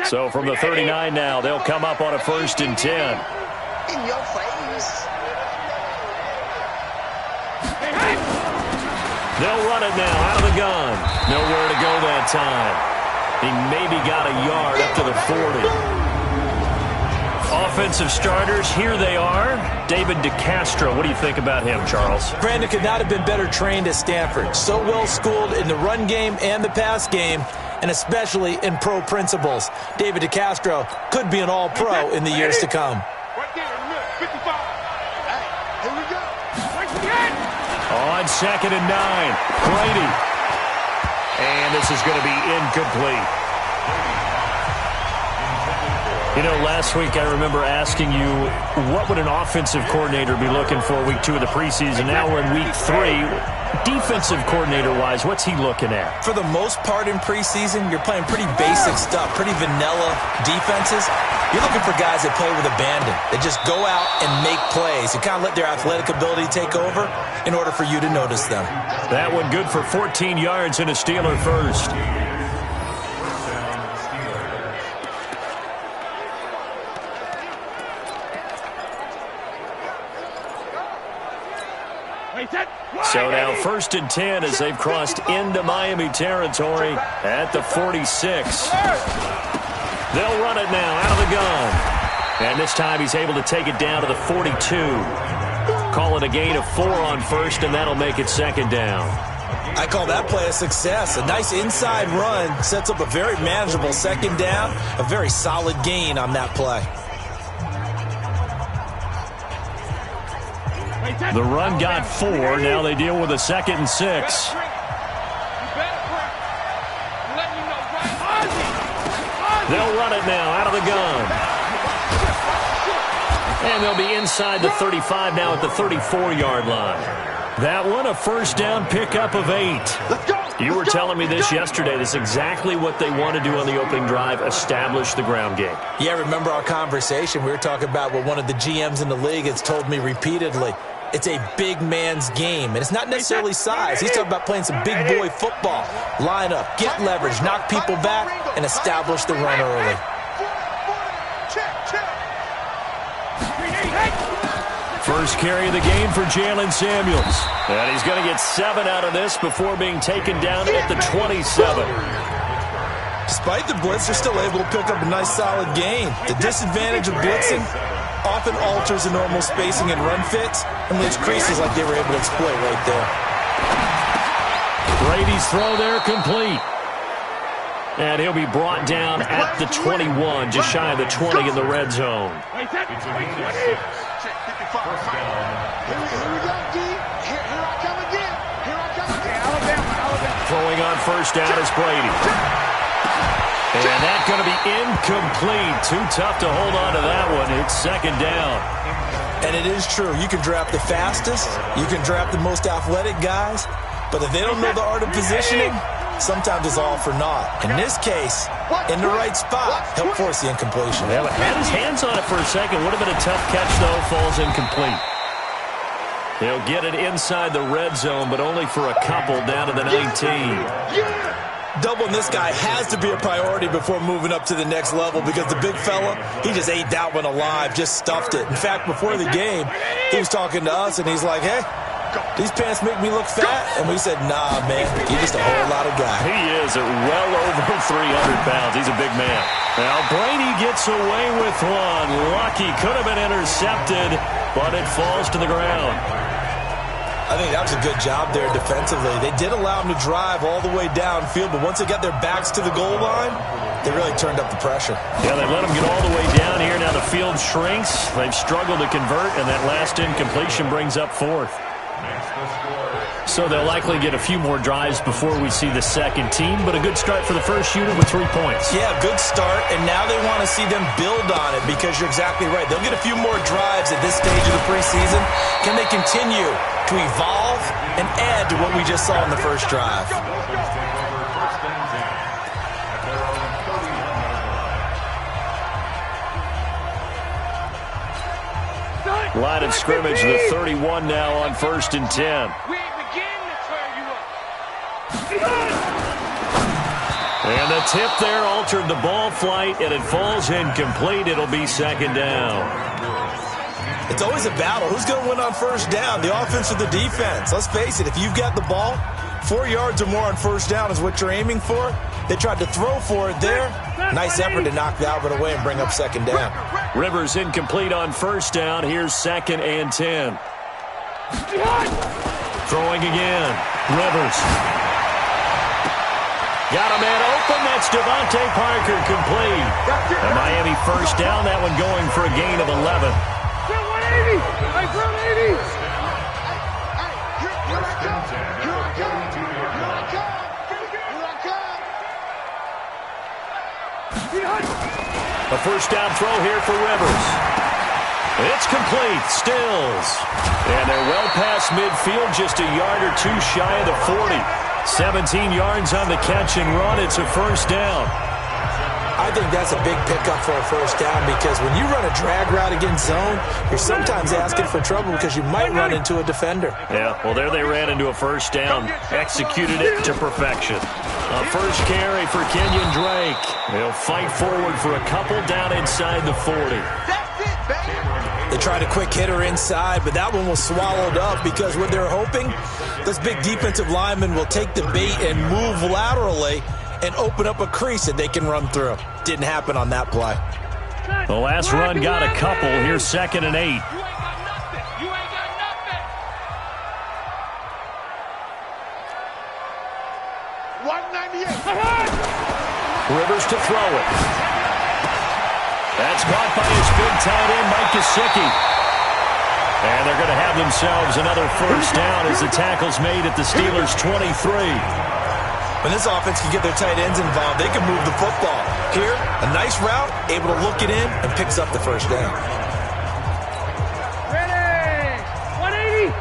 So from the 39 now, they'll come up on a 1st and 10. In your face. They'll run it now out of the gun. Nowhere to go that time. He maybe got a yard up to the 40. Offensive starters, here they are. David DeCastro, what do you think about him, Charles? Brandon could not have been better trained at Stanford. So well schooled in the run game and the pass game, and especially in pro principles. David DeCastro could be an all-pro in the years to come. On 2nd and 9, Brady. And this is going to be incomplete. You know, last week I remember asking you, what would an offensive coordinator be looking for week 2 of the preseason? Now we're in week 3. Defensive coordinator-wise, what's he looking at? For the most part in preseason, you're playing pretty basic stuff, pretty vanilla defenses. You're looking for guys that play with abandon, that just go out and make plays. You kind of let their athletic ability take over in order for you to notice them. That one good for 14 yards and a Steeler first. So now 1st and 10 as they've crossed into Miami territory at the 46. They'll run it now out of the gun. And this time he's able to take it down to the 42. Call it a gain of 4 on 1st, and that'll make it 2nd down. I call that play a success. A nice inside run sets up a very manageable 2nd down. A very solid gain on that play. The run got 4. Now they deal with a 2nd and 6. They'll run it now out of the gun. And they'll be inside the 35 now at the 34-yard line. That one a 1st down pickup of 8. You were telling me this yesterday. This is exactly what they want to do on the opening drive, establish the ground game. Yeah, remember our conversation? We were talking about what one of the GMs in the league has told me repeatedly. It's a big man's game, and it's not necessarily size. He's talking about playing some big boy football. Line up, get leverage, knock people back, and establish the run early. First carry of the game for Jalen Samuels. And he's going to get 7 out of this before being taken down at the 27. Despite the blitz, they're still able to pick up a nice solid gain. The disadvantage of blitzing often alters the normal spacing and run fits and leaves creases like they were able to exploit right there. Brady's throw there complete. And he'll be brought down at the 21, just shy of the 20 in the red zone. Throwing on 1st down is Brady. And that's going to be incomplete. Too tough to hold on to that one. It's 2nd down. And it is true. You can draft the fastest. You can draft the most athletic guys. But if they don't know the art of positioning, sometimes it's all for naught. In this case, in the right spot, help force the incompletion. Yeah, but had his hands on it for a second. Would have been a tough catch, though. Falls incomplete. They'll get it inside the red zone, but only for a couple down to the 19. Doubling this guy has to be a priority before moving up to the next level because the big fella, he just ate that one alive, just stuffed it. In fact, before the game, he was talking to us, and he's like, hey, these pants make me look fat. And we said, nah, man, you're just a whole lot of guy. He is at well over 300 pounds. He's a big man. Now, Brady gets away with one. Lucky, could have been intercepted, but it falls to the ground. I think that was a good job there defensively. They did allow him to drive all the way downfield, but once they got their backs to the goal line, they really turned up the pressure. Yeah, they let him get all the way down here. Now the field shrinks. They've struggled to convert, and that last incompletion brings up 4th. So they'll likely get a few more drives before we see the second team, but a good start for the first unit with 3 points. Yeah, good start, and now they want to see them build on it because you're exactly right. They'll get a few more drives at this stage of the preseason. Can they continue to evolve and add to what we just saw in the first drive? Line of scrimmage, the 31 now on 1st and 10. And the tip there altered the ball flight, and it falls incomplete. It'll be second down. It's always a battle. Who's going to win on first down, the offense or the defense? Let's face it, if you've got the ball, 4 yards or more on first down is what you're aiming for. They tried to throw for it there. Nice effort to knock that one away and bring up second down. Rivers incomplete on first down. Here's 2nd and 10. Throwing again. Rivers. Got a man open. That's Devontae Parker complete. And Miami first down. That one going for a gain of 11. A first down throw here for Rivers. It's complete. Stills. And they're well past midfield, just a yard or two shy of the 40. 17 yards on the catch and run. It's a first down. I think that's a big pickup for a first down because when you run a drag route against zone, you're sometimes asking for trouble because you might run into a defender. Yeah, well, there they ran into a first down. Executed it to perfection. A first carry for Kenyon Drake. They'll fight forward for a couple down inside the 40. They tried a quick hitter inside, but that one was swallowed up because what they're hoping, this big defensive lineman will take the bait and move laterally and open up a crease that they can run through. Didn't happen on that play. The last run got a couple. Here's 2nd and 8. Rivers to throw it. That's caught by his big tight end, Mike Gesicki. And they're going to have themselves another first down as the tackle's made at the Steelers' 23. When this offense can get their tight ends involved, they can move the football. Here, a nice route, able to look it in, and picks up the first down. Ready! 180!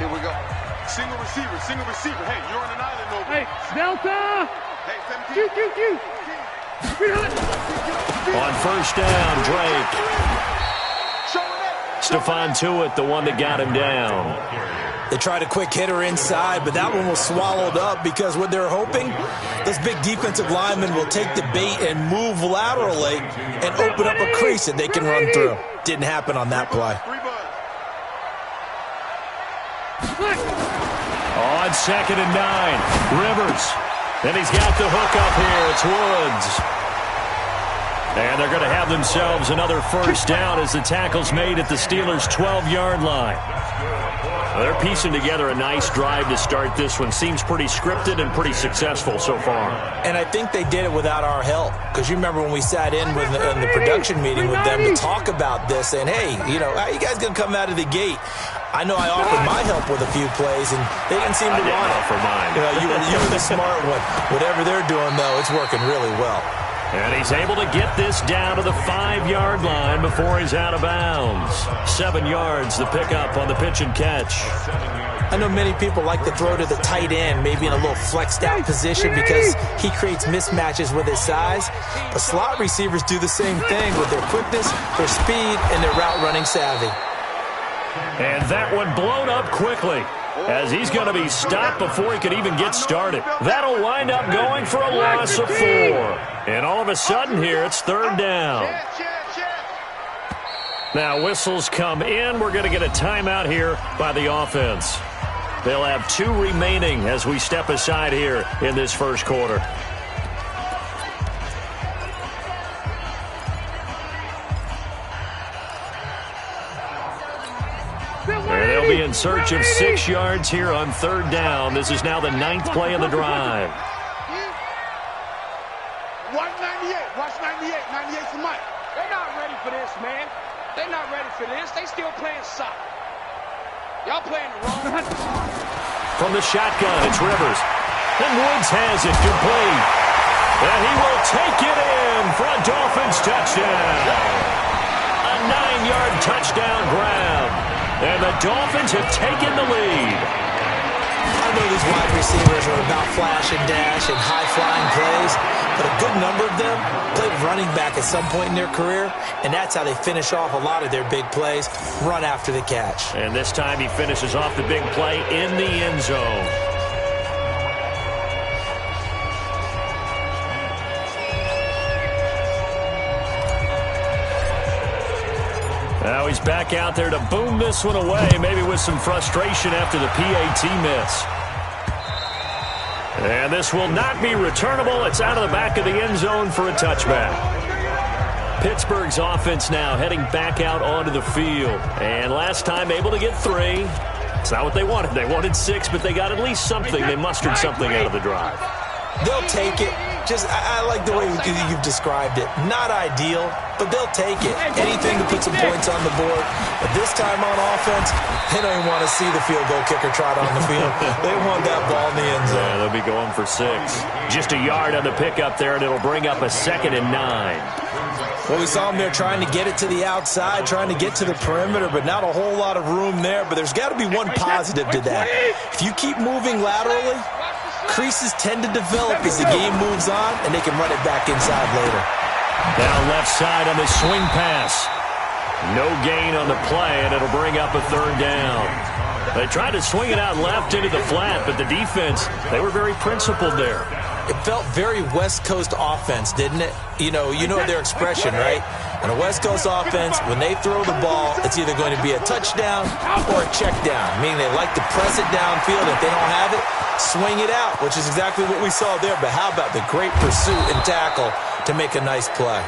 Here we go. Single receiver. Hey, you're on an island over. Hey, Delta! Hey, 17. Q. On first down, Drake. Stephon Tuitt, the one that got him down. They tried a quick hitter inside, but that one was swallowed up because what they're hoping, this big defensive lineman will take the bait and move laterally and open up a crease that they can run through. Didn't happen on that play. On 2nd and 9, Rivers. Then he's got the hook up here. It's Woods. And they're going to have themselves another first down as the tackle's made at the Steelers' 12-yard line. They're piecing together a nice drive to start this one. Seems pretty scripted and pretty successful so far. And I think they did it without our help. Because you remember when we sat in the production meeting with them to talk about this, saying, hey, how you guys going to come out of the gate? I know I offered my help with a few plays, and they didn't seem to want it. Offer mine. You were the smart one. Whatever they're doing, though, it's working really well. And he's able to get this down to the 5-yard line before he's out of bounds. 7 yards, the pickup on the pitch and catch. I know many people like to throw to the tight end, maybe in a little flexed out position because he creates mismatches with his size. But slot receivers do the same thing with their quickness, their speed, and their route running savvy. And that one blown up quickly as he's going to be stopped before he could even get started. That'll wind up going for a loss of 4. And all of a sudden here, it's 3rd down. Now whistles come in. We're going to get a timeout here by the offense. They'll have 2 remaining as we step aside here in this first quarter. And they'll be in search of 6 yards here on 3rd down. This is now the 9th play of the drive. 198. Watch 98. 98 for Mike. They're not ready for this, man. They're not ready for this. They still playing soccer. Y'all playing the wrong. From the shotgun, it's Rivers. And Woods has it complete. And he will take it in for a Dolphins touchdown. A 9-yard touchdown grab. And the Dolphins have taken the lead. I know these wide receivers are about flash and dash and high-flying plays, but a good number of them played running back at some point in their career, and that's how they finish off a lot of their big plays, run after the catch. And this time he finishes off the big play in the end zone. Now he's back out there to boom this one away, maybe with some frustration after the PAT miss. And this will not be returnable. It's out of the back of the end zone for a touchback. Pittsburgh's offense now heading back out onto the field. And last time able to get 3. It's not what they wanted. They wanted 6, but they got at least something. They mustered something out of the drive. They'll take it. I like the way you've described it. Not ideal, but they'll take it. Anything to put some points on the board. But this time on offense, they don't even want to see the field goal kicker trot on the field. They want that ball in the end zone. Yeah, they'll be going for 6. Just a yard on the pickup there, and it'll bring up a 2nd and 9. Well, we saw them there trying to get it to the outside, trying to get to the perimeter, but not a whole lot of room there. But there's got to be one positive to that. If you keep moving laterally, creases tend to develop as the game moves on, and they can run it back inside later. Now left side on the swing pass. No gain on the play, and it'll bring up a 3rd down. They tried to swing it out left into the flat, but the defense, they were very principled there. It felt very West Coast offense, didn't it? You know their expression, right? On a West Coast offense, when they throw the ball, it's either going to be a touchdown or a check down, meaning they like to press it downfield. If they don't have it, swing it out, which is exactly what we saw there. But how about the great pursuit and tackle to make a nice play?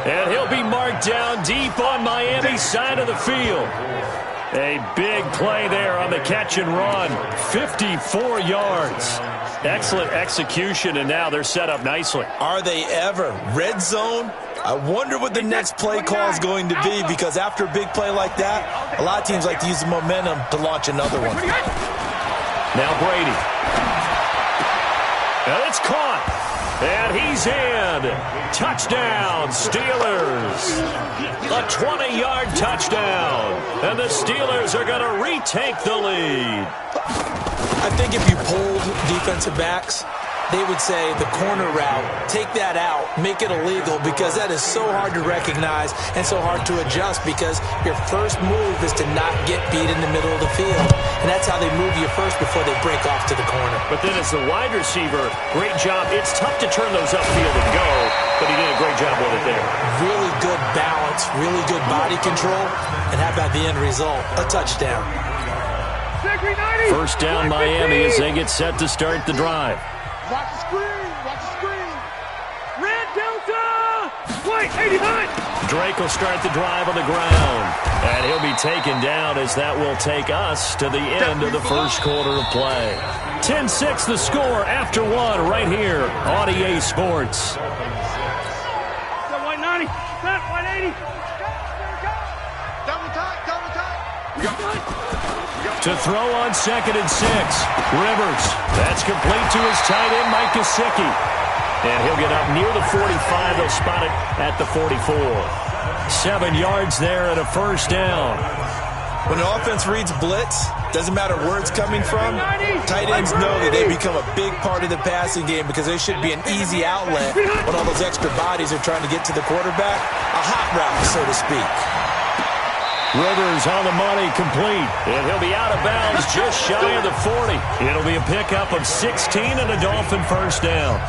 And he'll be marked down deep on Miami's side of the field. A big play there on the catch and run. 54 yards. Excellent execution, and now they're set up nicely. Are they ever? Red zone? I wonder what the next play call is going to be, because after a big play like that, a lot of teams like to use the momentum to launch another one. Now Brady. And it's caught. And he's in. Touchdown, Steelers. A 20-yard touchdown. And the Steelers are going to retake the lead. I think if you polled defensive backs, they would say the corner route, take that out, make it illegal, because that is so hard to recognize and so hard to adjust, because your first move is to not get beat in the middle of the field. And that's how they move you first before they break off to the corner. But then as the wide receiver, great job. It's tough to turn those upfield and go, but he did a great job with it there. Really good balance, really good body control, and how about the end result? A touchdown. First down Miami as they get set to start the drive. Watch the screen. Watch the screen. Red Delta. White 89. Drake will start the drive on the ground. And he'll be taken down as that will take us to the end of the first quarter of play. 10-6 the score after 1 right here on EA Sports. That white 90. That white 80. Double tight, double tight. To throw on 2nd and 6. Rivers. That's complete to his tight end, Mike Gesicki. And he'll get up near the 45. They'll spot it at the 44. 7 yards there and a first down. When an offense reads blitz, doesn't matter where it's coming from, tight ends know that they become a big part of the passing game, because they should be an easy outlet when all those extra bodies are trying to get to the quarterback. A hot route, so to speak. Rivers on the money, complete. And he'll be out of bounds just shy of the 40. It'll be a pickup of 16 and a Dolphin first down.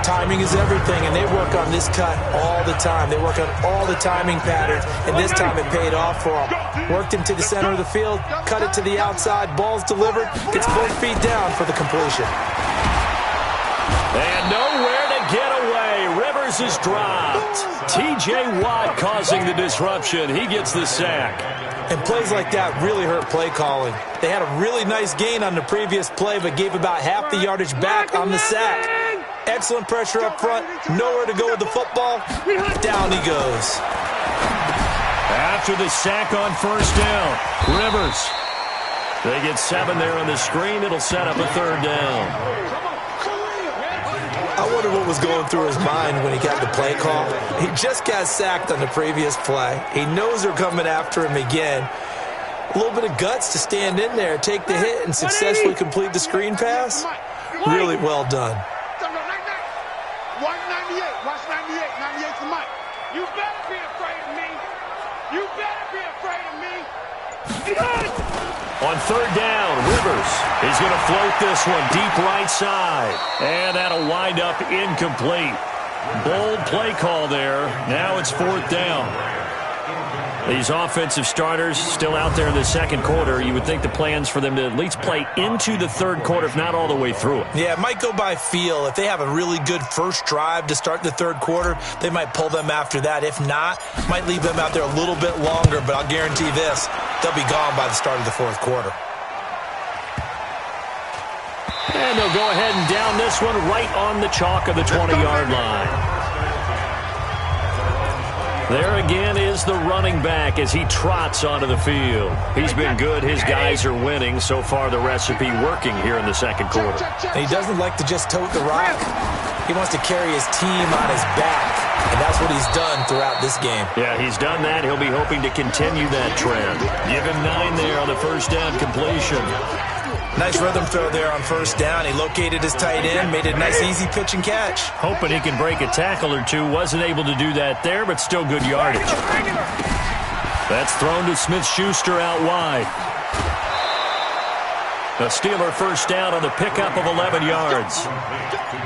Timing is everything, and they work on this cut all the time. They work on all the timing patterns, and this time it paid off for them. Worked him to the center of the field, cut it to the outside, ball's delivered, gets both feet down for the completion. And nowhere to get away. Rivers is dropped. T.J. Watt causing the disruption. He gets the sack. And plays like that really hurt play calling. They had a really nice gain on the previous play, but gave about half the yardage back on the sack. Excellent pressure up front. Nowhere to go with the football. Down he goes. After the sack on first down, Rivers. They get 7 there on the screen. It'll set up a 3rd down. I wonder what was going through his mind when he got the play call. He just got sacked on the previous play. He knows they're coming after him again. A little bit of guts to stand in there, take the hit, and successfully complete the screen pass. Really well done. Watch 98. Watch 98. 98 for Mike. You better be afraid of me. You better be afraid of me. On 3rd down, Rivers is going to float this one deep right side. And that'll wind up incomplete. Bold play call there. Now it's 4th down. These offensive starters still out there in the second quarter. You would think the plans for them to at least play into the third quarter, if not all the way through it. Yeah, it might go by feel. If they have a really good first drive to start the third quarter, they might pull them after that. If not, might leave them out there a little bit longer, but I'll guarantee this, they'll be gone by the start of the fourth quarter. And they'll go ahead and down this one right on the chalk of the 20-yard line. There again is the running back as he trots onto the field. He's been good. His guys are winning. So far, the recipe working here in the second quarter. And he doesn't like to just tote the rock. He wants to carry his team on his back, and that's what he's done throughout this game. Yeah, he's done that. He'll be hoping to continue that trend. Give him 9 there on the first down completion. Nice rhythm throw there on first down. He located his tight end, made it a nice, easy pitch and catch. Hoping he can break a tackle or two. Wasn't able to do that there, but still good yardage. That's thrown to Smith-Schuster out wide. A Steeler first down on the pickup of 11 yards.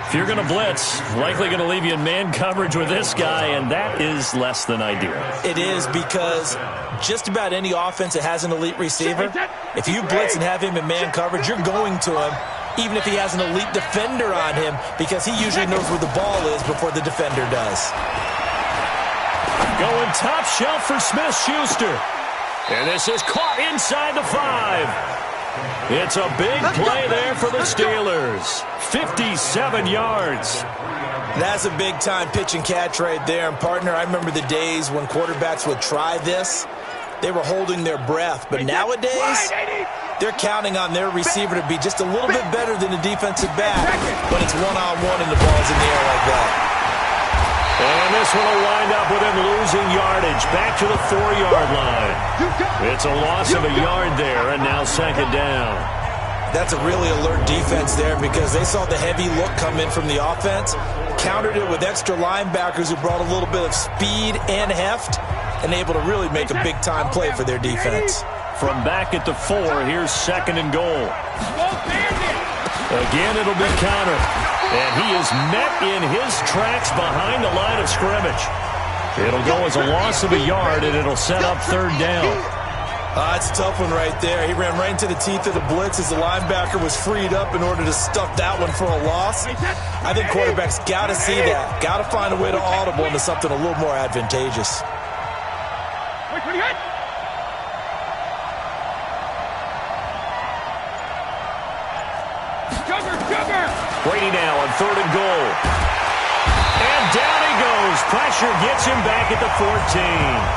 If you're going to blitz, likely going to leave you in man coverage with this guy, and that is less than ideal. It is, because just about any offense that has an elite receiver, if you blitz and have him in man coverage, you're going to him, even if he has an elite defender on him, because he usually knows where the ball is before the defender does. Going top shelf for Smith-Schuster. And this is caught inside the 5. It's a big play there for the Steelers. 57 yards. That's a big-time pitch and catch right there. And, partner, I remember the days when quarterbacks would try this. They were holding their breath. But nowadays, they're counting on their receiver to be just a little bit better than the defensive back when it's one-on-one and the ball's in the air like that. And this one will wind up with him losing yardage back to the 4-yard line. It's a loss of a yard there, and now second down. That's a really alert defense there, because they saw the heavy look come in from the offense, countered it with extra linebackers who brought a little bit of speed and heft, and able to really make a big-time play for their defense. From back at the 4, here's second and goal. Again, it'll be countered. And he is met in his tracks behind the line of scrimmage. It'll go as a loss of a yard, and it'll set up third down. It's a tough one right there. He ran right into the teeth of the blitz as the linebacker was freed up in order to stuff that one for a loss. I think quarterbacks got to see that. Got to find a way to audible into something a little more advantageous. Brady now on third and goal. And down he goes. Pressure gets him back at the 14.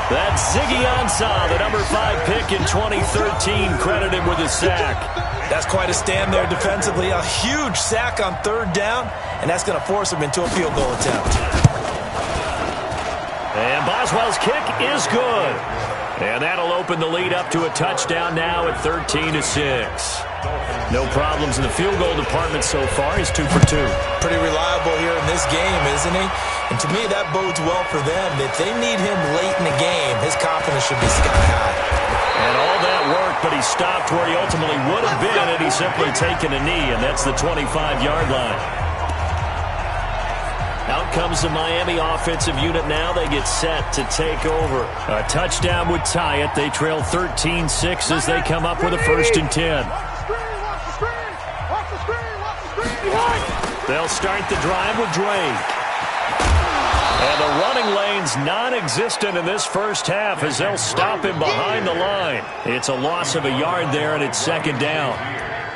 That's Ziggy Ansah, the number 5 pick in 2013, credited with a sack. That's quite a stand there defensively. A huge sack on third down, and that's going to force him into a field goal attempt. And Boswell's kick is good. And that'll open the lead up to a touchdown now at 13-6. No problems in the field goal department so far. He's 2 for 2. Pretty reliable here in this game, isn't he? And to me, that bodes well for them. If they need him late in the game, his confidence should be sky high. And all that work, but he stopped where he ultimately would have been, and he's simply taken a knee, and that's the 25-yard line. Out comes the Miami offensive unit now. They get set to take over. A touchdown would tie it. They trail 13-6 as they come up with a 1st and 10. They'll start the drive with Drake. And the running lane's non-existent in this first half as they'll stop him behind the line. It's a loss of a yard there, and it's second down.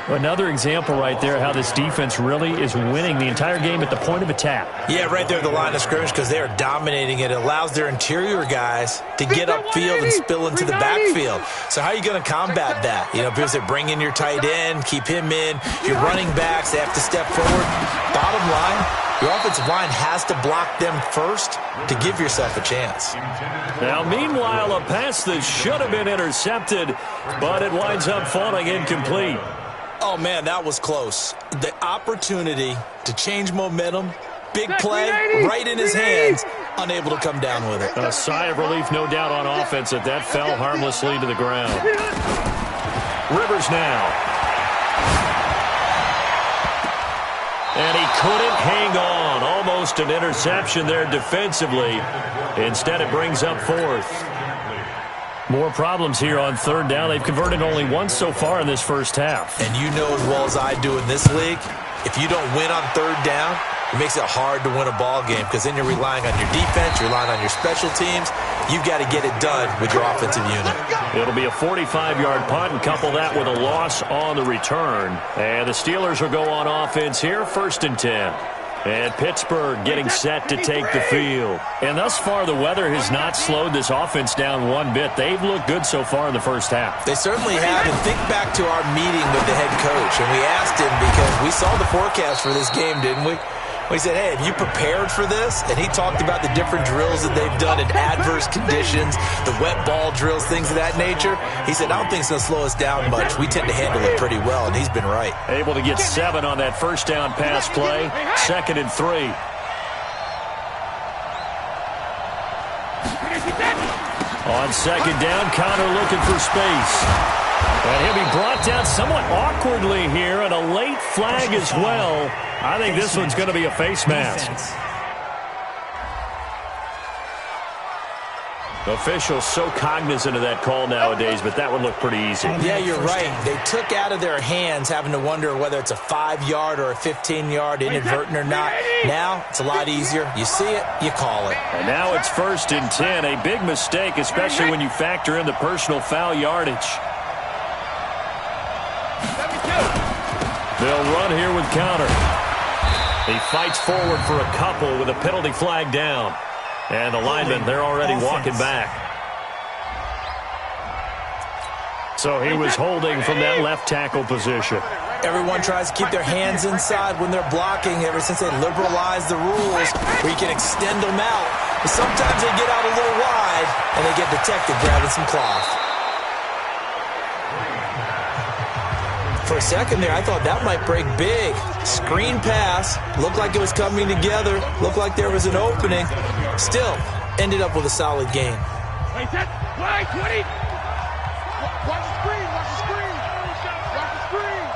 Another example right there how this defense really is winning the entire game at the point of attack. Yeah, right there at the line of scrimmage, because they are dominating it. It allows their interior guys to get upfield and spill into the backfield. So how are you going to combat that? You know, because they bring in your tight end, keep him in. Your running backs, they have to step forward. Bottom line, your offensive line has to block them first to give yourself a chance. Now, meanwhile, a pass that should have been intercepted, but it winds up falling incomplete. Oh, man, that was close. The opportunity to change momentum, big play, right in his hands, unable to come down with it. A sigh of relief, no doubt, on offense that that fell harmlessly to the ground. Rivers now. And he couldn't hang on. Almost an interception there defensively. Instead, it brings up 4th. More problems here on third down. They've converted only once so far in this first half. And you know as well as I do in this league, if you don't win on third down, it makes it hard to win a ball game because then you're relying on your defense, you're relying on your special teams. You've got to get it done with your offensive unit. It'll be a 45-yard punt, and couple that with a loss on the return. And the Steelers will go on offense here, 1st and 10. And Pittsburgh getting set to take the field. And thus far, the weather has not slowed this offense down one bit. They've looked good so far in the first half. They certainly have. And think back to our meeting with the head coach. And we asked him because we saw the forecast for this game, didn't we? We said, hey, have you prepared for this? And he talked about the different drills that they've done in adverse conditions, the wet ball drills, things of that nature. He said, I don't think it's going to slow us down much. We tend to handle it pretty well, and he's been right. Able to get 7 on that first down pass play. 2nd and 3. On 2nd down, Connor looking for space. And he'll be brought down somewhat awkwardly here, and a late flag as well. I think this one's going to be a face mask. Officials so cognizant of that call nowadays, but that would look pretty easy. Yeah, you're right. They took out of their hands having to wonder whether it's a 5-yard or a 15-yard inadvertent or not. Now, it's a lot easier. You see it, you call it. And now it's 1st and 10. A big mistake, especially when you factor in the personal foul yardage. They'll run here with Connor. He fights forward for a couple with a penalty flag down. And the linemen, they're already walking back. So he was holding from that left tackle position. Everyone tries to keep their hands inside when they're blocking ever since they liberalized the rules where you can extend them out. But sometimes they get out a little wide and they get detected grabbing some cloth. For a second there, I thought that might break big. Screen pass. Looked like it was coming together. Looked like there was an opening. Still, ended up with a solid game. Watch the screen. Watch the screen. Watch the screen.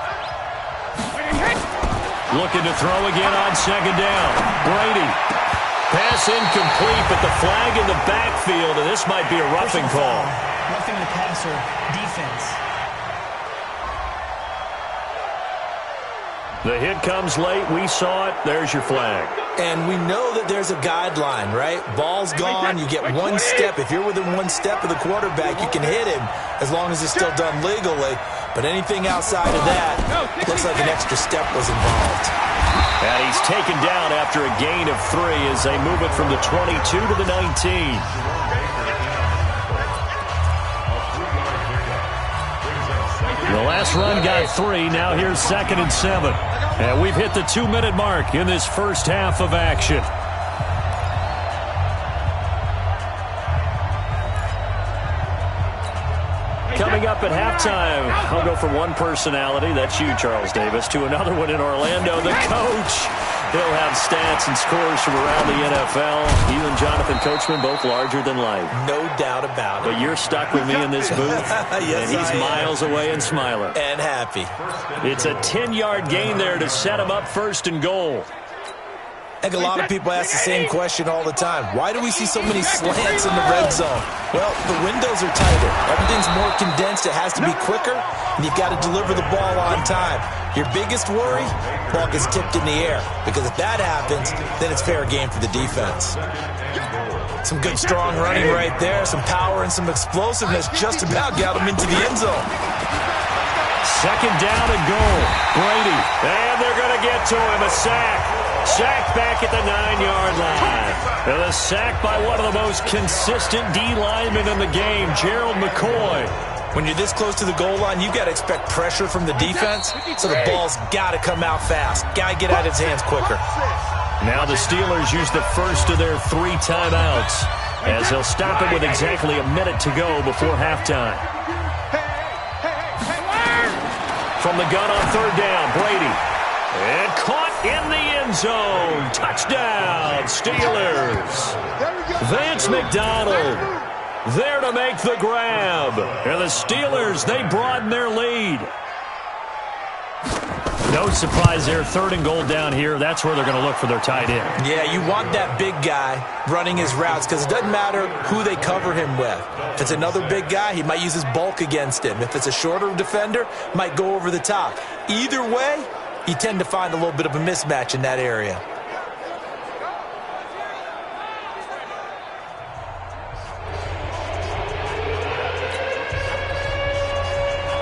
Looking to throw again on 2nd down. Brady. Pass incomplete, but the flag in the backfield, and this might be a roughing call. Roughing the passer, defense. The hit comes late. We saw it. There's your flag. And we know that there's a guideline, right? Ball's gone. You get 1 step. If you're within 1 step of the quarterback, you can hit him as long as it's still done legally. But anything outside of that, looks like an extra step was involved. And he's taken down after a gain of 3 as they move it from the 22 to the 19. The last run got 3. Now here's 2nd and 7. And we've hit the 2-minute mark in this first half of action. Coming up at halftime, I'll go from one personality, that's you, Charles Davis, to another one in Orlando, the coach. He'll have stats and scores from around the NFL. You and Jonathan Coachman, both larger than life. No doubt about it. But you're stuck with me in this booth, yes, and he's miles away and smiling. And happy. It's a 10-yard gain there to set him up 1st and goal. I think a lot of people ask the same question all the time. Why do we see so many slants in the red zone? Well, the windows are tighter. Everything's more condensed. It has to be quicker, and you've got to deliver the ball on time. Your biggest worry, ball gets tipped in the air. Because if that happens, then it's fair game for the defense. Some good, strong running right there. Some power and some explosiveness just about got him into the end zone. 2nd down and goal. Brady. And they're going to get to him. A sack. Sacked back at the 9-yard line. And a sack by one of the most consistent D linemen in the game, Gerald McCoy. When you're this close to the goal line, you've got to expect pressure from the defense, so the ball's got to come out fast. Got to get out of his hands quicker. Now the Steelers use the first of their 3 timeouts as they'll stop it with exactly a minute to go before halftime. From the gun on 3rd down, Brady. And caught in the end zone. Touchdown, Steelers. Vance McDonald there to make the grab. And the Steelers, they broaden their lead. No surprise there. 3rd and goal down here. That's where they're going to look for their tight end. Yeah, you want that big guy running his routes because it doesn't matter who they cover him with. If it's another big guy, he might use his bulk against him. If it's a shorter defender, might go over the top. Either way, you tend to find a little bit of a mismatch in that area.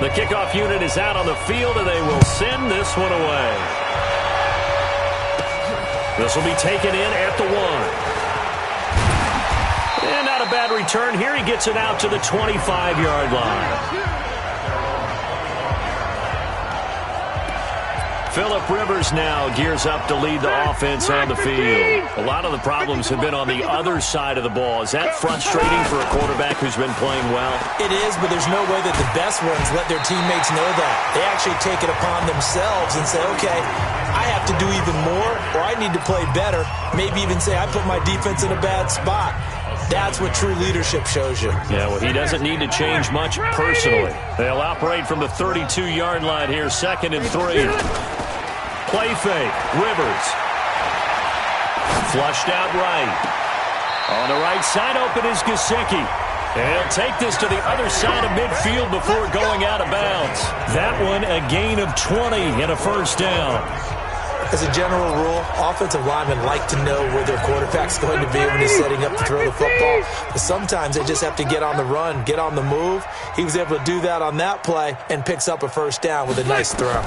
The kickoff unit is out on the field, and they will send this one away. This will be taken in at the 1. And not a bad return here. He gets it out to the 25-yard line. Phillip Rivers now gears up to lead the offense on the field. A lot of the problems have been on the other side of the ball. Is that frustrating for a quarterback who's been playing well? It is, but there's no way that the best ones let their teammates know that. They actually take it upon themselves and say, okay, I have to do even more, or I need to play better. Maybe even say, I put my defense in a bad spot. That's what true leadership shows you. Yeah, well, he doesn't need to change much personally. They'll operate from the 32-yard line here, 2nd and 3. Play fake. Rivers. Flushed out right. On the right side, open is Gesicki. And he'll take this to the other side of midfield before going out of bounds. That one, a gain of 20 and a 1st down. As a general rule, offensive linemen like to know where their quarterback's going to be when he's setting up to throw the football. But sometimes they just have to get on the run, get on the move. He was able to do that on that play and picks up a 1st down with a nice throw.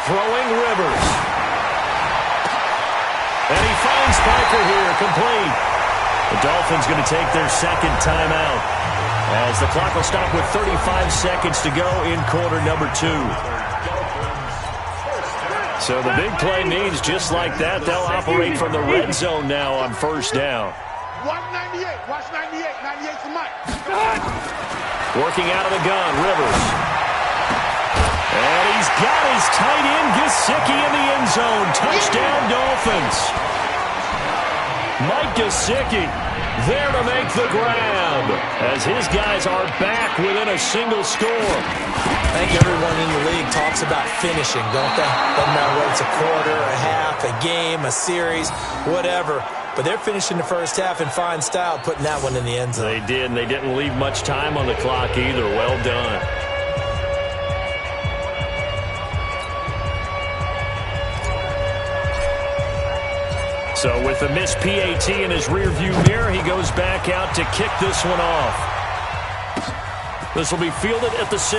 Throwing Rivers. And he finds Parker here, complete. The Dolphins going to take their 2nd timeout as the clock will stop with 35 seconds to go in quarter number 2. So the big play means just like that, they'll operate from the red zone now on 1st down. Watch 98. Watch 98. 98 for Mike. Working out of the gun, Rivers. And he's got his tight end, Gesicki, in the end zone. Touchdown, Dolphins. Mike Gesicki there to make the grab as his guys are back within a single score. I think everyone in the league talks about finishing, don't they? Doesn't matter whether it's a quarter, a half, a game, a series, whatever. But they're finishing the 1st half in fine style, putting that one in the end zone. They did, and they didn't leave much time on the clock either. Well done. So with the missed PAT in his rearview mirror, he goes back out to kick this one off. This will be fielded at the 6.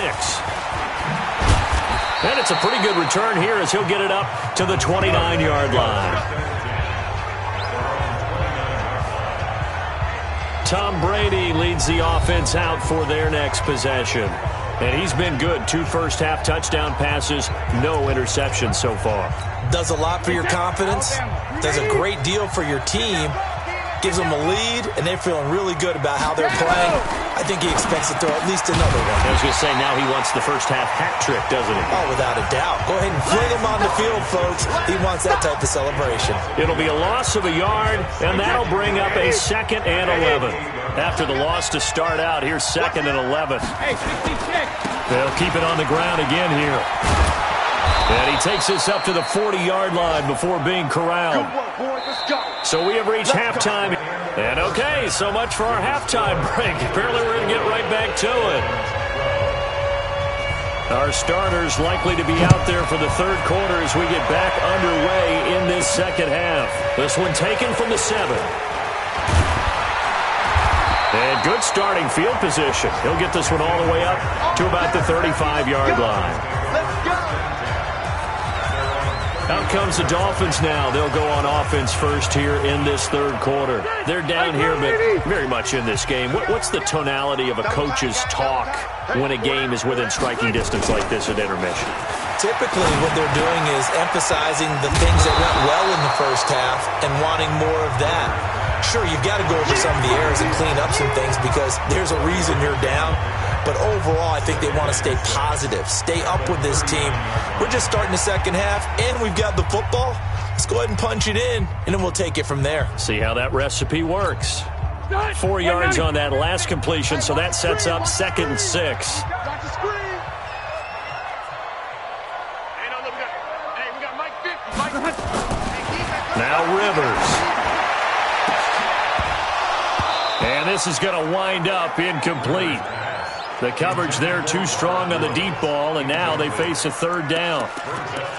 And it's a pretty good return here as he'll get it up to the 29-yard line. Tom Brady leads the offense out for their next possession. And he's been good. 2 first-half touchdown passes, no interceptions so far. Does a lot for your confidence. Does a great deal for your team. Gives them a lead, and they're feeling really good about how they're playing. I think he expects to throw at least another one. I was going to say, now he wants the first-half hat trick, doesn't he? Oh, without a doubt. Go ahead and fling him on the field, folks. He wants that type of celebration. It'll be a loss of a yard, and that'll bring up a 2nd and 11. After the loss to start out, here's 2nd and 11. They'll keep it on the ground again here. And he takes this up to the 40-yard line before being corralled. So we have reached halftime. And okay, so much for our halftime break. Apparently we're going to get right back to it. Our starters likely to be out there for the 3rd quarter as we get back underway in this 2nd half. This one taken from the 7. And good starting field position. He'll get this one all the way up to about the 35-yard line. Let's go. Out comes the Dolphins now. They'll go on offense first here in this 3rd quarter. They're down here, but very much in this game. What's the tonality of a coach's talk when a game is within striking distance like this at intermission? Typically, what they're doing is emphasizing the things that went well in the 1st half and wanting more of that. Sure, you've got to go over some of the errors and clean up some things because there's a reason you're down. But overall, I think they want to stay positive, stay up with this team. We're just starting the 2nd half, and we've got the football. Let's go ahead and punch it in, and then we'll take it from there. See how that recipe works. 4 yards on that last completion, so that sets up 2nd and 6. Got the screen. And on the Now Rivers. And this is going to wind up incomplete. The coverage there too strong on the deep ball, and now they face a third down.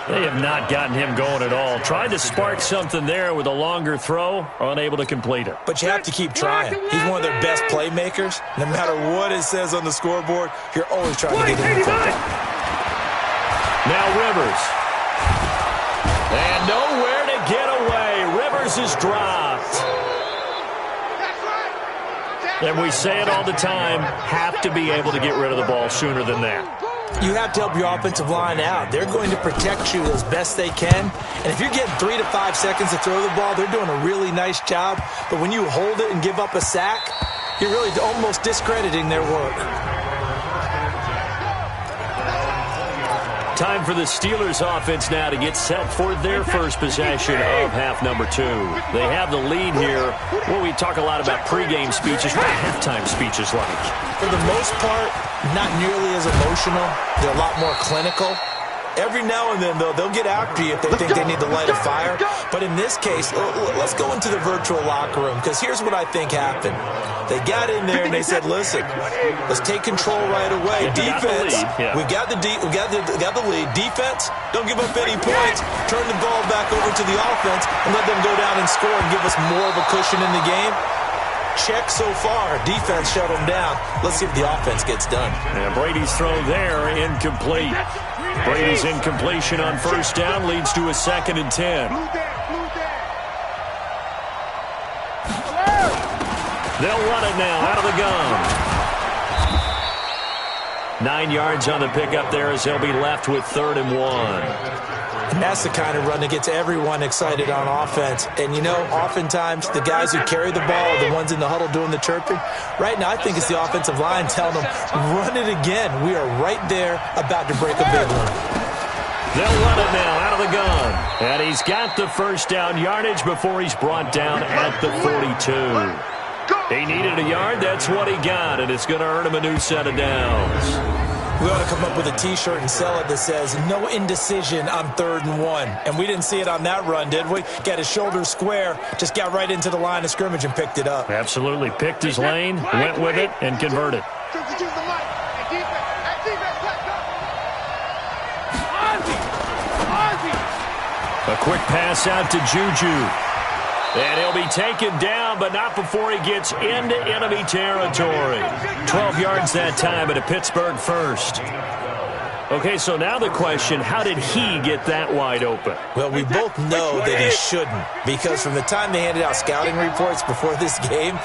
They have not gotten him going at all. Tried to spark something there with a longer throw, unable to complete it. But you have to keep trying. He's one of their best playmakers. No matter what it says on the scoreboard, you're always trying to get him the football. Now Rivers. And nowhere to get away. Rivers is dropped. And we say it all the time, have to be able to get rid of the ball sooner than that. You have to help your offensive line out. They're going to protect you as best they can. And if you're getting 3 to 5 seconds to throw the ball, they're doing a really nice job. But when you hold it and give up a sack, you're really almost discrediting their work. Time for the Steelers offense now to get set for their first possession of half number 2. They have the lead here. Well, we talk a lot about pregame speeches. What are halftime speeches like? For the most part, not nearly as emotional. They're a lot more clinical. Every now and then, though, they'll get after you if they think they need to light a fire. But in this case, let's go into the virtual locker room, because here's what I think happened. They got in there and they said, listen, let's take control right away. Defense, we got the lead. Defense, don't give up any points. Turn the ball back over to the offense and let them go down and score and give us more of a cushion in the game. Check so far. Defense shut them down. Let's see if the offense gets done. And Brady's throw there, incomplete. Brady's incompletion on first down leads to a 2nd and 10. They'll run it now out of the gun. 9 yards on the pickup there as they'll be left with 3rd and 1. And that's the kind of run that gets everyone excited on offense. And, you know, oftentimes the guys who carry the ball are the ones in the huddle doing the chirping. Right now, I think it's the offensive line telling them, run it again. We are right there about to break a big one. They'll run it now out of the gun. And he's got the first down yardage before he's brought down at the 42. He needed a yard. That's what he got, and it's going to earn him a new set of downs. We ought to come up with a T-shirt and sell it that says, no indecision on 3rd and 1. And we didn't see it on that run, did we? Got his shoulders square, just got right into the line of scrimmage and picked it up. Absolutely. Picked his lane, went with it, and converted. A quick pass out to Juju. And he'll be taken down, but not before he gets into enemy territory. 12 yards that time at a Pittsburgh first. Okay, so now the question, how did he get that wide open? Well, we both know that he shouldn't, because from the time they handed out scouting reports before this game,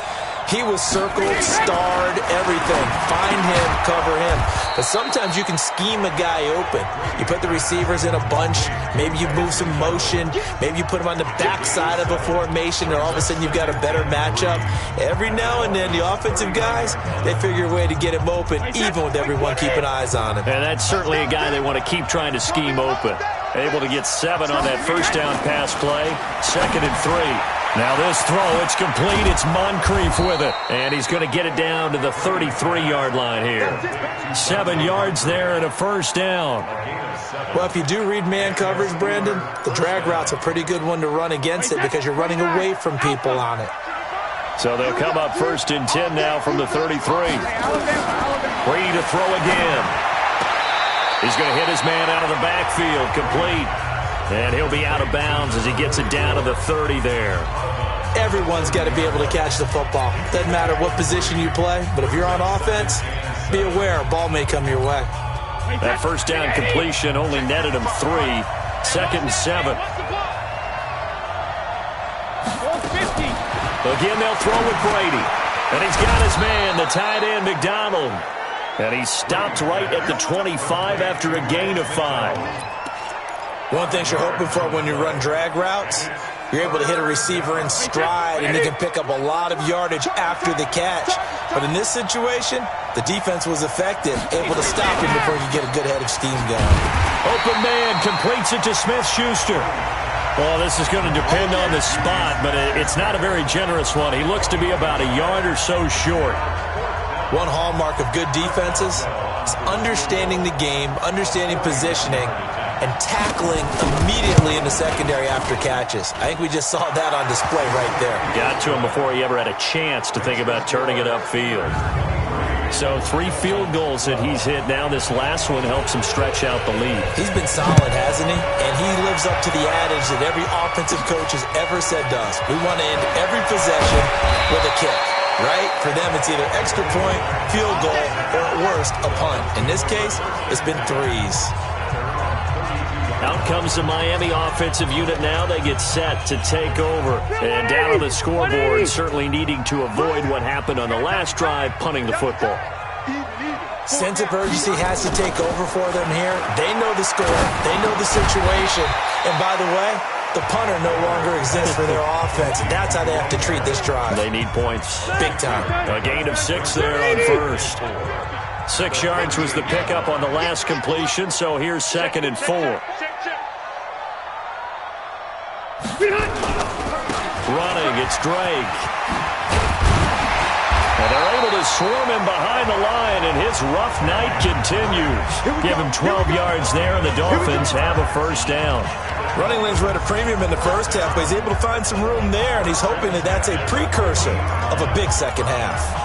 he was circled, starred, everything. Find him, cover him. But sometimes you can scheme a guy open. You put the receivers in a bunch. Maybe you move some motion. Maybe you put them on the backside of a formation, and all of a sudden you've got a better matchup. Every now and then, the offensive guys, they figure a way to get him open, even with everyone keeping eyes on him. And that's certainly a guy they want to keep trying to scheme open. Able to get 7 on that first down pass play. 2nd and 3. Now this throw, it's complete. It's Moncrief with it. And he's going to get it down to the 33-yard line here. 7 yards there and a first down. Well, if you do read man coverage, Brandon, the drag route's a pretty good one to run against it because you're running away from people on it. So they'll come up 1st and 10 now from the 33. Brady to throw again. He's going to hit his man out of the backfield, complete. And he'll be out of bounds as he gets it down to the 30 there. Everyone's got to be able to catch the football. Doesn't matter what position you play, but if you're on offense, be aware a ball may come your way. That first down completion only netted him 3. 2nd and 7. Again, they'll throw with Brady. And he's got his man, the tight end, McDonald. And he stopped right at the 25 after a gain of 5. One thing you're hoping for when you run drag routes, you're able to hit a receiver in stride, and he can pick up a lot of yardage after the catch. But in this situation, the defense was effective, able to stop him before you get a good head of steam going. Open man completes it to Smith-Schuster. Well, this is going to depend on the spot, but it's not a very generous one. He looks to be about a yard or so short. One hallmark of good defenses is understanding the game, understanding positioning, and tackling immediately in the secondary after catches. I think we just saw that on display right there. Got to him before he ever had a chance to think about turning it upfield. So 3 field goals that he's hit now. This last one helps him stretch out the lead. He's been solid, hasn't he? And he lives up to the adage that every offensive coach has ever said to us. We want to end every possession with a kick, right? For them, it's either extra point, field goal, or at worst, a punt. In this case, it's been 3s. Out comes the Miami offensive unit now. They get set to take over. And down on the scoreboard, certainly needing to avoid what happened on the last drive, punting the football. Sense of urgency has to take over for them here. They know the score. They know the situation. And by the way, the punter no longer exists for their offense. And that's how they have to treat this drive. They need points. Big time. A gain of 6 there on first. 6 yards was the pickup on the last completion, so here's 2nd and 4. Running, it's Drake. And they're able to swarm him behind the line, and his rough night continues. Give him 12 yards there, and the Dolphins have a first down. Running lanes were at a premium in the first half, but he's able to find some room there, and he's hoping that that's a precursor of a big second half.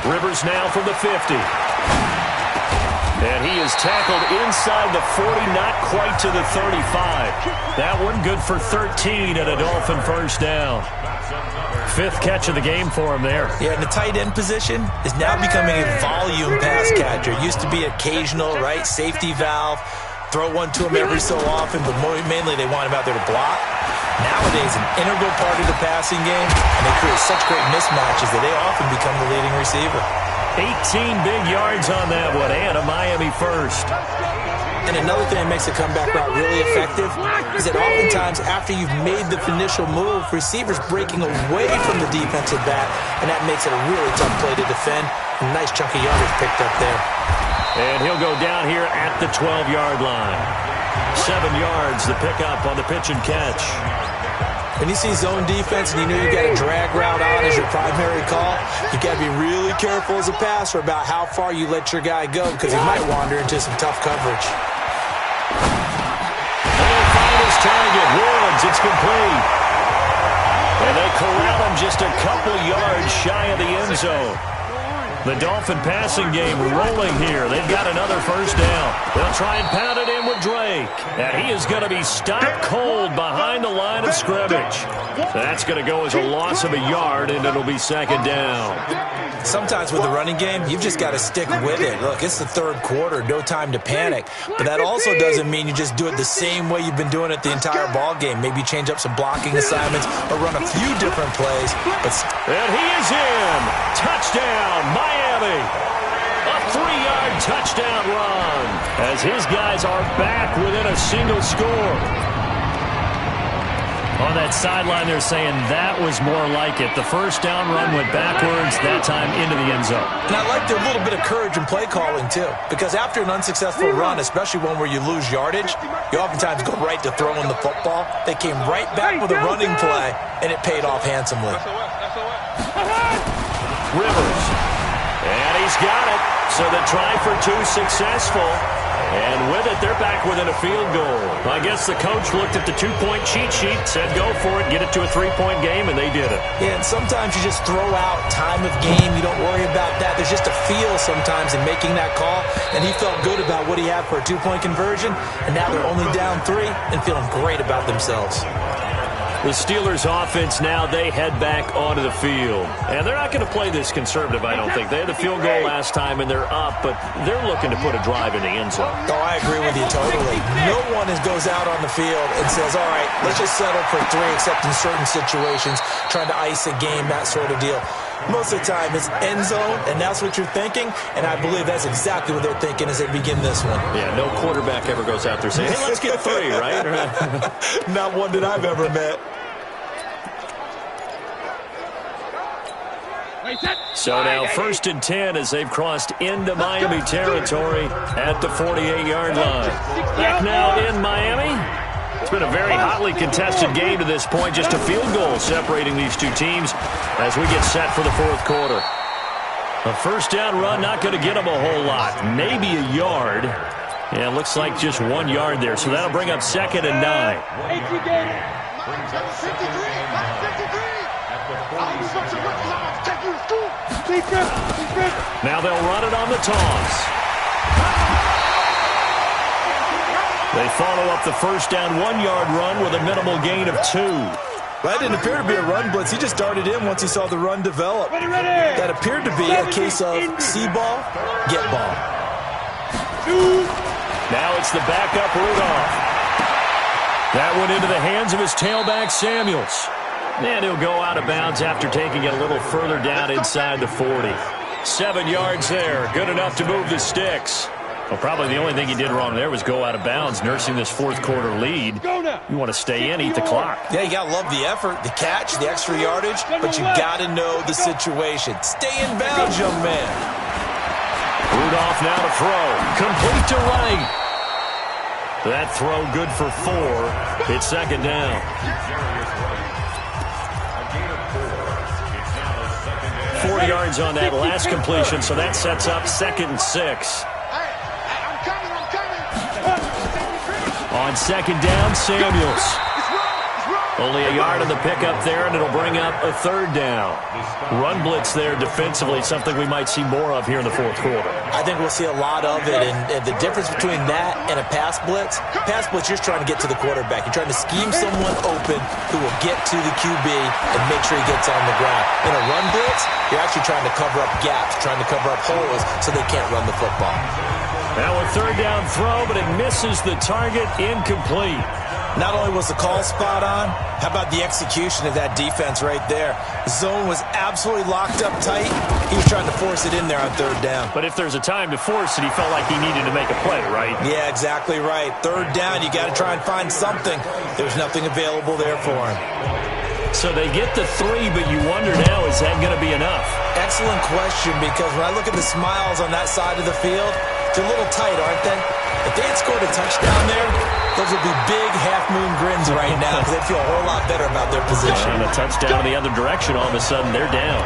Rivers now from the 50. And he is tackled inside the 40, not quite to the 35. That one good for 13 and a Dolphin first down. 5th catch of the game for him there. Yeah, and the tight end position is now becoming a volume pass catcher. Used to be occasional, right? Safety valve. Throw one to him every so often, but mainly they want him out there to block. Nowadays, an integral part of the passing game, and they create such great mismatches that they often become the leading receiver. 18 big yards on that one, and a Miami first. And another thing that makes the comeback route really effective is that oftentimes after you've made the initial move, receivers breaking away from the defensive back, and that makes it a really tough play to defend. A nice chunk of yardage picked up there. And he'll go down here at the 12-yard line. 7 yards, the pickup on the pitch and catch. When you see zone defense and you know you got a drag route on as your primary call, you got to be really careful as a passer about how far you let your guy go because he might wander into some tough coverage. And he'll find his target. Woods, it's complete. And they corral him just a couple yards shy of the end zone. The Dolphin passing game rolling here. They've got another first down. They'll try and pound it in with Drake. And he is going to be stopped cold behind the line of scrimmage. That's going to go as a loss of a yard, and it'll be 2nd down. Sometimes with the running game, you've just got to stick with it. Look, it's the 3rd quarter, no time to panic. But that also doesn't mean you just do it the same way you've been doing it the entire ball game. Maybe change up some blocking assignments or run a few different plays. And he is in. Touchdown, Miami. A 3-yard touchdown run as his guys are back within a single score. On that sideline, they're saying that was more like it. The first down run went backwards, that time into the end zone. And I like their little bit of courage in play calling, too. Because after an unsuccessful run, especially one where you lose yardage, you oftentimes go right to throwing the football. They came right back with a running play, and it paid off handsomely. Rivers. And he's got it. So the try for 2 successful. And with it, they're back within a field goal. I guess the coach looked at the 2-point cheat sheet, said go for it, get it to a 3-point game, and they did it. Yeah, and sometimes you just throw out time of game. You don't worry about that. There's just a feel sometimes in making that call, and he felt good about what he had for a 2-point conversion, and now they're only down 3 and feeling great about themselves. The Steelers offense now, they head back onto the field. And they're not going to play this conservative, I don't think. They had the field goal last time, and they're up, but they're looking to put a drive in the end zone. Oh, I agree with you totally. No one goes out on the field and says, all right, let's just settle for 3, except in certain situations, trying to ice a game, that sort of deal. Most of the time, it's end zone, and that's what you're thinking, and I believe that's exactly what they're thinking as they begin this one. Yeah, no quarterback ever goes out there saying, hey, let's get 3, right? Not one that I've ever met. So now 1st and 10 as they've crossed into Miami territory at the 48-yard line. Back now in Miami. It's been a very hotly contested game to this point. Just a field goal separating these two teams as we get set for the fourth quarter. A first down run, not going to get them a whole lot. Maybe a yard. Yeah, it looks like just 1 yard there. So that'll bring up 2nd and 9. Now they'll run it on the toss. They follow up the first down 1-yard run with a minimal gain of 2. That didn't appear to be a run blitz. He just darted in once he saw the run develop. That appeared to be a case of see ball, get ball. Now it's the backup Rudolph. That went into the hands of his tailback Samuels. And he'll go out of bounds after taking it a little further down inside the 40. 7 yards there. Good enough to move the sticks. Well, probably the only thing he did wrong there was go out of bounds, nursing this fourth quarter lead. You want to stay in, eat the clock. Yeah, you got to love the effort, the catch, the extra yardage, but you got to know the situation. Stay in bounds, young man. Rudolph now to throw. Complete to right. That throw good for 4. It's 2nd down. 4 yards on that last completion, so that sets up 2nd and 6. On 2nd down, Samuels. Only a yard on the pickup there, and it'll bring up a 3rd down. Run blitz there defensively, something we might see more of here in the fourth quarter. I think we'll see a lot of it, and the difference between that and a pass blitz, you're trying to get to the quarterback. You're trying to scheme someone open who will get to the QB and make sure he gets on the ground. In a run blitz, you're actually trying to cover up gaps, trying to cover up holes so they can't run the football. Now a 3rd down throw, but it misses the target, incomplete. Not only was the call spot on, how about the execution of that defense right there? The zone was absolutely locked up tight. He was trying to force it in there on 3rd down. But if there's a time to force it, he felt like he needed to make a play, right? Yeah, exactly right. 3rd down, you got to try and find something. There's nothing available there for him. So they get the 3, but you wonder now, is that going to be enough? Excellent question, because when I look at the smiles on that side of the field, they're a little tight, aren't they? If they had scored a touchdown there, those would be big half-moon grins right now because they feel a whole lot better about their position. And a touchdown in the other direction, all of a sudden they're down.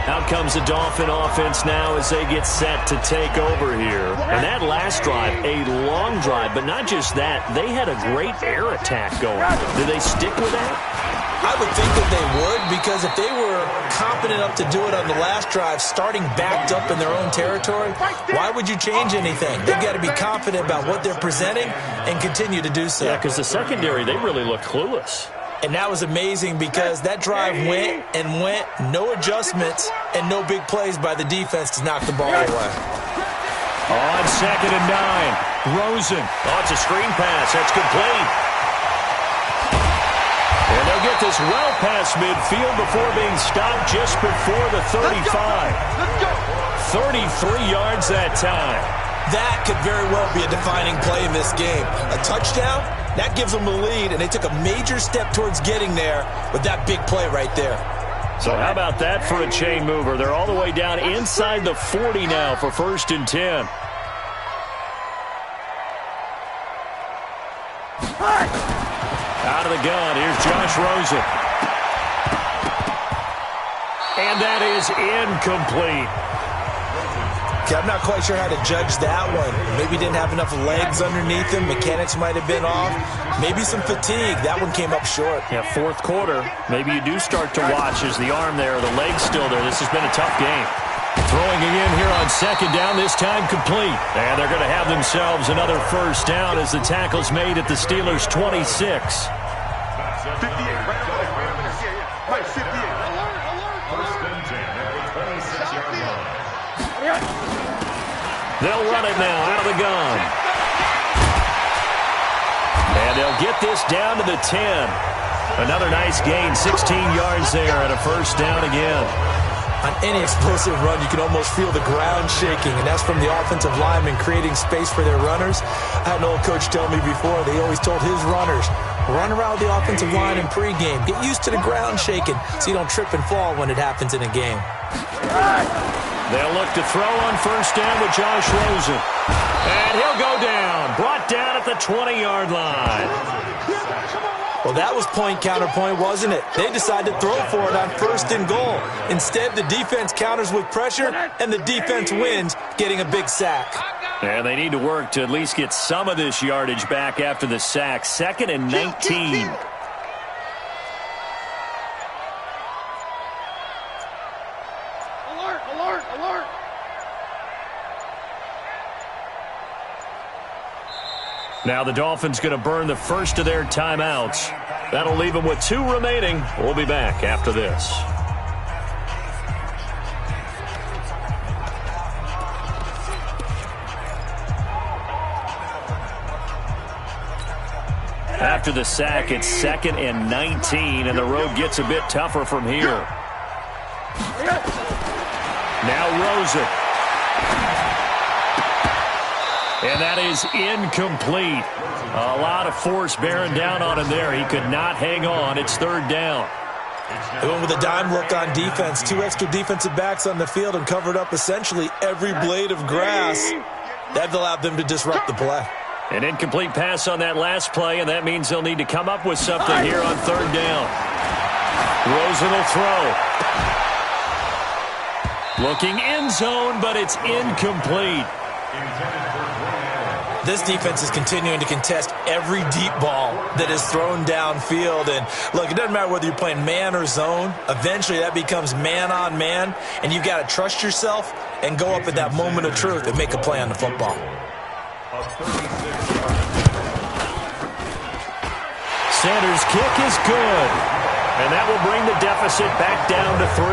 Out comes the Dolphin offense now as they get set to take over here. And that last drive, a long drive, but not just that, they had a great air attack going. Do they stick with that? I would think that they would, because if they were confident enough to do it on the last drive, starting backed up in their own territory, why would you change anything? They've got to be confident about what they're presenting and continue to do so. Yeah, because the secondary, they really look clueless. And that was amazing because that drive went and went, no adjustments, and no big plays by the defense to knock the ball away. On 2nd and 9, Rosen. Oh, it's a screen pass. That's complete. And they'll get this well past midfield before being stopped just before the 35. 33 yards that time. That could very well be a defining play in this game. A touchdown, that gives them the lead, and they took a major step towards getting there with that big play right there. So how about that for a chain mover? They're all the way down inside the 40 now for 1st and 10. Out of the gun, here's Josh Rosen. And that is incomplete. Okay, I'm not quite sure how to judge that one. Maybe didn't have enough legs underneath him. Mechanics might have been off. Maybe some fatigue. That one came up short. Yeah, fourth quarter. Maybe you do start to watch as the arm there, the leg's still there. This has been a tough game. Throwing again here on 2nd down, this time complete. And they're going to have themselves another first down as the tackle's made at the Steelers' 26. 58, right over there, yeah. Right, 58. They'll run it now out of the gun. And they'll get this down to the 10. Another nice gain, 16 yards there and a first down again. On any explosive run, you can almost feel the ground shaking, and that's from the offensive linemen creating space for their runners. I had an old coach tell me before, they always told his runners, run around the offensive line in pregame. Get used to the ground shaking so you don't trip and fall when it happens in a game. They'll look to throw on first down with Josh Rosen. And he'll go down. Brought down at the 20-yard line. Well, that was point counterpoint, wasn't it? They decided to throw for it on 1st and goal. Instead, the defense counters with pressure, and the defense wins, getting a big sack. And they need to work to at least get some of this yardage back after the sack. 2nd and 19. Alert, alert, alert. Now the Dolphins going to burn the first of their timeouts. That'll leave them with 2 remaining. We'll be back after this. After the sack, it's 2nd and 19, and the road gets a bit tougher from here. Now Rosen. And that is incomplete. A lot of force bearing down on him there. He could not hang on. It's 3rd down. They went with a dime look on defense. 2 extra defensive backs on the field and covered up essentially every blade of grass. That allowed them to disrupt the play. An incomplete pass on that last play, and that means they'll need to come up with something here on 3rd down. Rosen will throw. Looking end zone, but it's incomplete. This defense is continuing to contest every deep ball that is thrown downfield. And, look, it doesn't matter whether you're playing man or zone. Eventually, that becomes man on man, and you've got to trust yourself and go up at that moment of truth and make a play on the football. Sanders' kick is good, and that will bring the deficit back down to 3.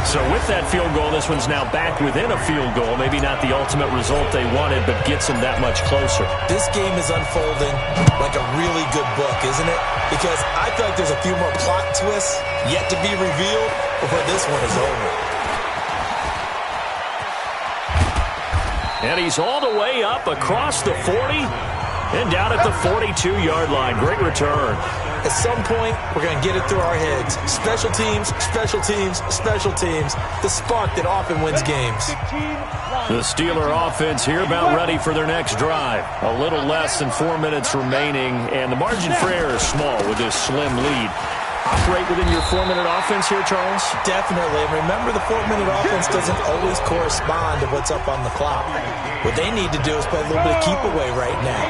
So with that field goal, this one's now back within a field goal. Maybe not the ultimate result they wanted, but gets them that much closer. This game is unfolding like a really good book, isn't it? Because I feel like there's a few more plot twists yet to be revealed before this one is over. And he's all the way up across the 40 and down at the 42-yard line. Great return. At some point, we're going to get it through our heads. Special teams, special teams, special teams. The spark that often wins games. The Steeler offense here about ready for their next drive. A little less than 4 minutes remaining, and the margin for error is small with this slim lead. Operate within your 4-minute offense here, Charles? Definitely. And remember, the 4-minute offense doesn't always correspond to what's up on the clock. What they need to do is play a little bit of keep away right now.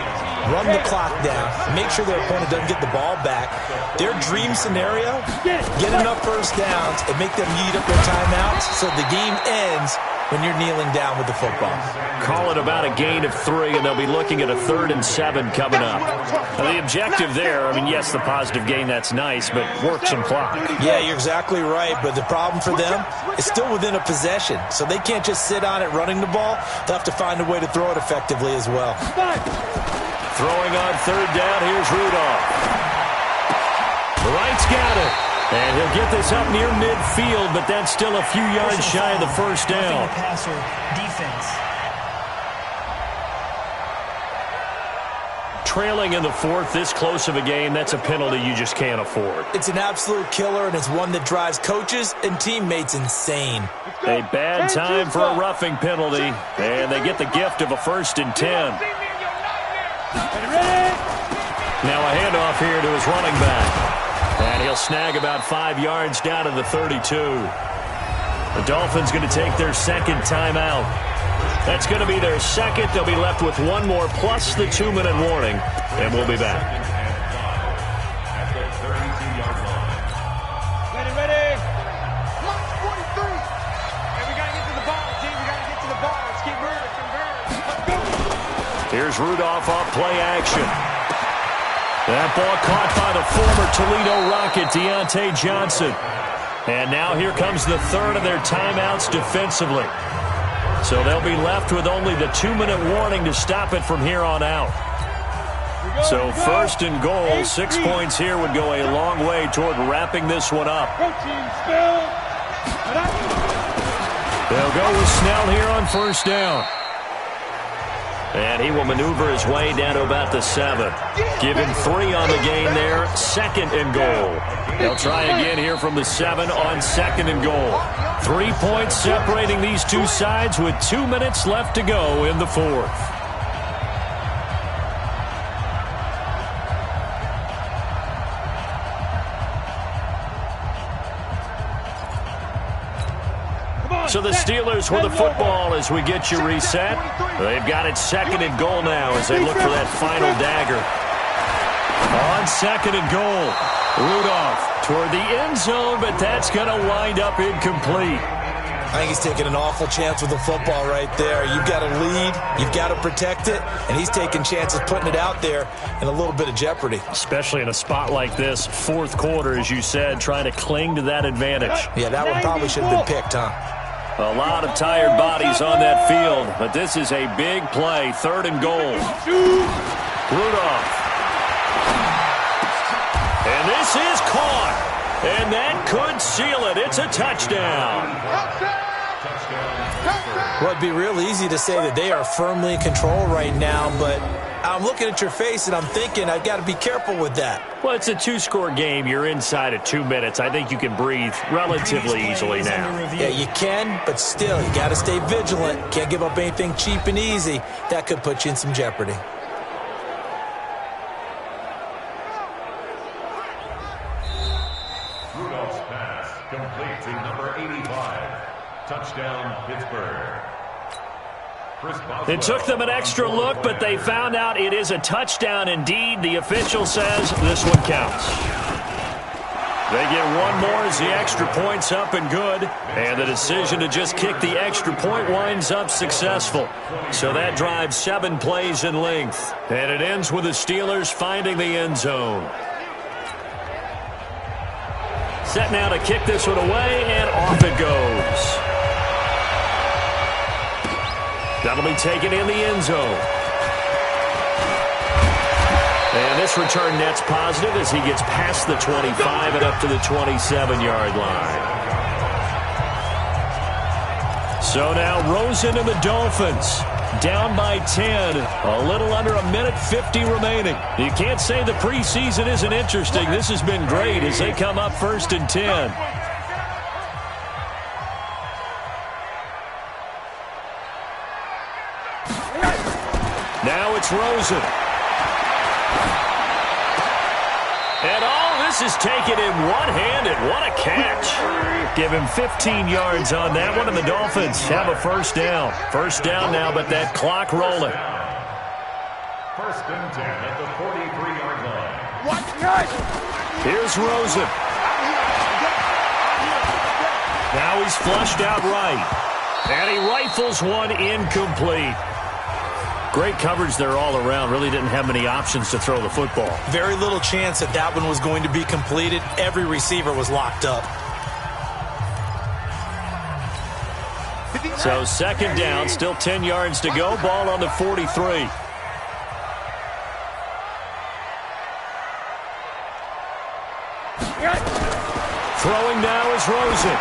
Run the clock down. Make sure their opponent doesn't get the ball back. Their dream scenario, get enough first downs and make them eat up their timeouts so the game ends when you're kneeling down with the football. Call it about a gain of 3, and they'll be looking at a 3rd and 7 coming up. Now, the objective there, I mean, yes, the positive gain, that's nice, but work some clock. Yeah, you're exactly right, but the problem for them is still within a possession, so they can't just sit on it running the ball. They'll have to find a way to throw it effectively as well. Throwing on 3rd down, here's Rudolph. Wright's got it. And he'll get this up near midfield, but that's still a few yards shy of the first down. Passer defense. Trailing in the 4th, this close of a game, that's a penalty you just can't afford. It's an absolute killer, and it's one that drives coaches and teammates insane. A bad time for a roughing penalty, and they get the gift of a 1st and 10. Now a handoff here to his running back. And he'll snag about 5 yards down to the 32. The Dolphins going to take their 2nd timeout. That's going to be their 2nd. They'll be left with 1 more plus the 2-minute warning. And we'll be back. Ready. Mark 43. Hey, we got to get to the ball, team. We got to get to the ball. Let's keep moving. Let's go. Here's Rudolph off play action. That ball caught by the former Toledo Rocket, Deontay Johnson. And now here comes the 3rd of their timeouts defensively. So they'll be left with only the 2-minute warning to stop it from here on out. So 1st and goal, 6 points here would go a long way toward wrapping this one up. They'll go with Snell here on 1st down. And he will maneuver his way down to about the 7. Give him 3 on the gain there. 2nd and goal. They'll try again here from the 7 on 2nd and goal. 3 points separating these two sides with 2 minutes left to go in the 4th. So the Steelers with the football as we get you reset. They've got it 2nd and goal now as they look for that final dagger. On 2nd and goal, Rudolph toward the end zone, but that's going to wind up incomplete. I think he's taking an awful chance with the football right there. You've got to lead, you've got to protect it, and he's taking chances putting it out there in a little bit of jeopardy. Especially in a spot like this, 4th quarter, as you said, trying to cling to that advantage. Yeah, that one probably should have been picked, huh? A lot of tired bodies on that field, but this is a big play, 3rd and goal. Rudolph. And this is caught. And that could seal it. It's a touchdown. Well, it'd be real easy to say that they are firmly in control right now, but I'm looking at your face and I'm thinking I've got to be careful with that. Well, it's a 2-score game. You're inside of 2 minutes. I think you can breathe relatively easily now. Yeah, you can, but still, you got to stay vigilant. Can't give up anything cheap and easy. That could put you in some jeopardy. Rudolph's pass complete to number 85. Touchdown, Pittsburgh. It took them an extra look, but they found out it is a touchdown indeed. The official says this one counts. They get one more as the extra point's up and good. And the decision to just kick the extra point winds up successful. So that drives 7 plays in length. And it ends with the Steelers finding the end zone. Set now to kick this one away, and off it goes. That'll be taken in the end zone. And this return net's positive as he gets past the 25 and up to the 27-yard line. So now Rosen and the Dolphins down by 10. A little under a minute 50 remaining. You can't say the preseason isn't interesting. This has been great as they come up 1st and 10. Now it's Rosen. And all this is taken in one-handed. What a catch. Give him 15 yards on that one, and the Dolphins have a 1st down. 1st down now, but that clock rolling. 1st and 10 at the 43-yard line. Here's Rosen. Now he's flushed out right. And he rifles one incomplete. Great coverage there all around. Really didn't have many options to throw the football. Very little chance that that one was going to be completed. Every receiver was locked up. So 2nd down, still 10 yards to go. Ball on the 43. Throwing now is Rosen.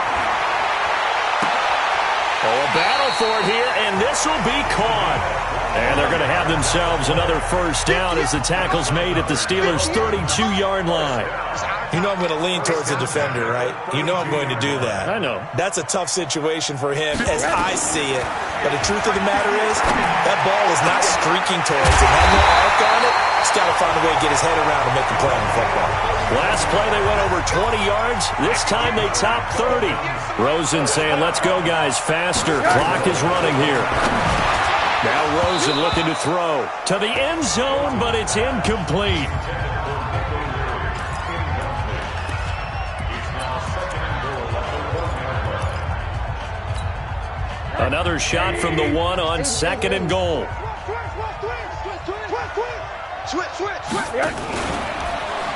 Oh, a battle for it here, and this will be caught. And they're going to have themselves another 1st down as the tackle's made at the Steelers' 32-yard line. You know I'm going to lean towards the defender, right? You know I'm going to do that. I know. That's a tough situation for him as I see it. But the truth of the matter is, that ball is not streaking towards him. Had no arc on it. He's got to find a way to get his head around and make a play on the football. Last play, they went over 20 yards. This time, they topped 30. Rosen saying, let's go, guys, faster. Clock is running here. Now Rosen looking to throw to the end zone, but it's incomplete. Another shot from the one on 2nd and goal.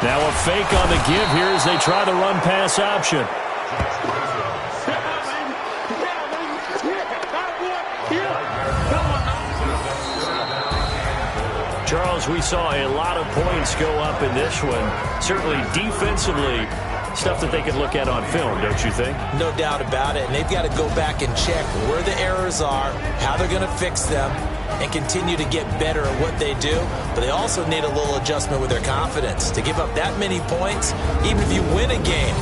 Now a fake on the give here as they try the run-pass option. Charles, we saw a lot of points go up in this one. Certainly defensively, stuff that they can look at on film, don't you think? No doubt about it. And they've got to go back and check where the errors are, how they're going to fix them, and continue to get better at what they do. But they also need a little adjustment with their confidence. To give up that many points, even if you win a game,